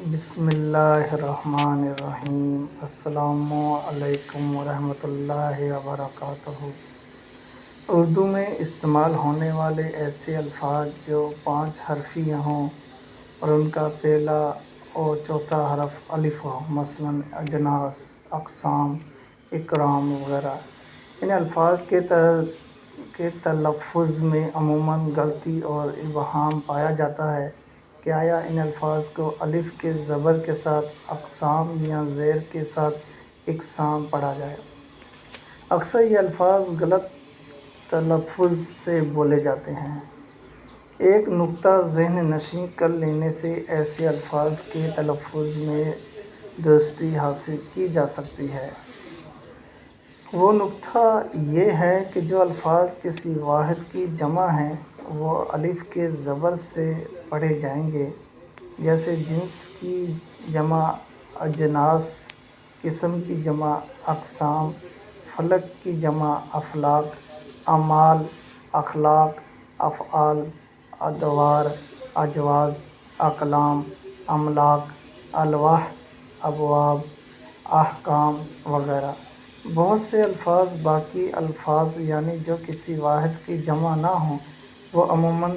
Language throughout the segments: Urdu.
بسم اللہ الرحمن الرحیم۔ السلام علیکم ورحمۃ اللہ وبرکاتہ۔ اردو میں استعمال ہونے والے ایسے الفاظ جو 5 حرفی ہوں اور ان کا پہلا اور چوتھا حرف الف ہو، مثلاً اجناس، اقسام، اکرام وغیرہ۔ ان الفاظ کے تلفظ میں عموماً غلطی اور ابہام پایا جاتا ہے کہ آیا ان الفاظ کو الف کے زبر کے ساتھ اقسام یا زیر کے ساتھ اقسام پڑھا جائے۔ اکثر یہ الفاظ غلط تلفظ سے بولے جاتے ہیں۔ ایک نکتہ ذہن نشین کر لینے سے ایسے الفاظ کے تلفظ میں درستی حاصل کی جا سکتی ہے۔ وہ نکتہ یہ ہے کہ جو الفاظ کسی واحد کی جمع ہیں وہ الف کے زبر سے پڑھے جائیں گے، جیسے جنس کی جمع اجناس، قسم کی جمع اقسام، فلک کی جمع افلاک، اعمال اخلاق، افعال ادوار، اجواز اقلام، املاک الواح، ابواب احکام وغیرہ۔ بہت سے الفاظ باقی الفاظ یعنی جو کسی واحد کی جمع نہ ہوں وہ عموماً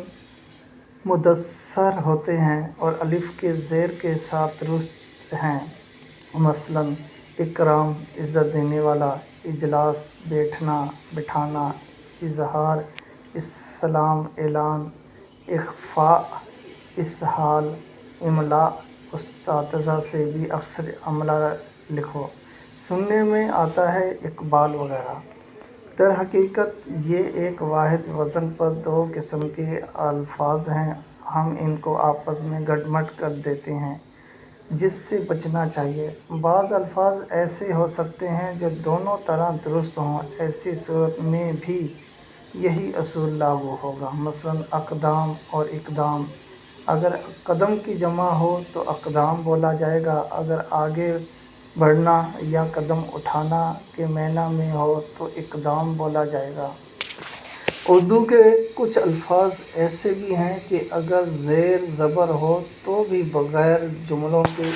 مدثر ہوتے ہیں اور الف کے زیر کے ساتھ درست ہیں، مثلاً اکرام عزت دینے والا، اجلاس بیٹھنا بٹھانا، اظہار اسلام اعلان، اخفاء اسہال، املاء اساتذہ سے بھی اکثر عملہ لکھو سننے میں آتا ہے، اقبال وغیرہ۔ در حقیقت یہ ایک واحد وزن پر 2 قسم کے الفاظ ہیں، ہم ان کو آپس میں گڈمڈ کر دیتے ہیں، جس سے بچنا چاہیے۔ بعض الفاظ ایسے ہو سکتے ہیں جو دونوں طرح درست ہوں، ایسی صورت میں بھی یہی اصول لاگو ہوگا، مثلاً اقدام اور اقدام۔ اگر قدم کی جمع ہو تو اقدام بولا جائے گا، اگر آگے بڑھنا یا قدم اٹھانا کے معنی میں ہو تو اقدام بولا جائے گا۔ اردو کے کچھ الفاظ ایسے بھی ہیں کہ اگر زیر زبر ہو تو بھی بغیر جملوں کے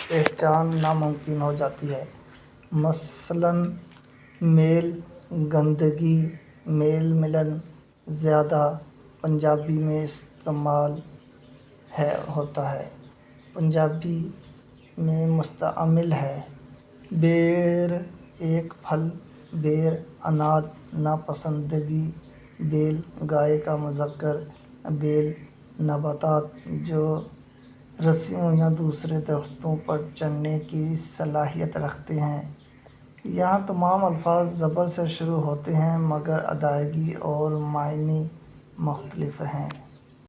پہچان ناممکن ہو جاتی ہے، مثلاً میل، گندگی، میل ملن، زیادہ پنجابی میں استعمال ہوتا ہے، پنجابی میں مستعمل ہے۔ بیر ایک پھل، بیر اناج ناپسندگی، بیل گائے کا مذکر، بیل نباتات جو رسیوں یا دوسرے درختوں پر چڑھنے کی صلاحیت رکھتے ہیں۔ یہاں تمام الفاظ زبر سے شروع ہوتے ہیں مگر ادائیگی اور معنی مختلف ہیں۔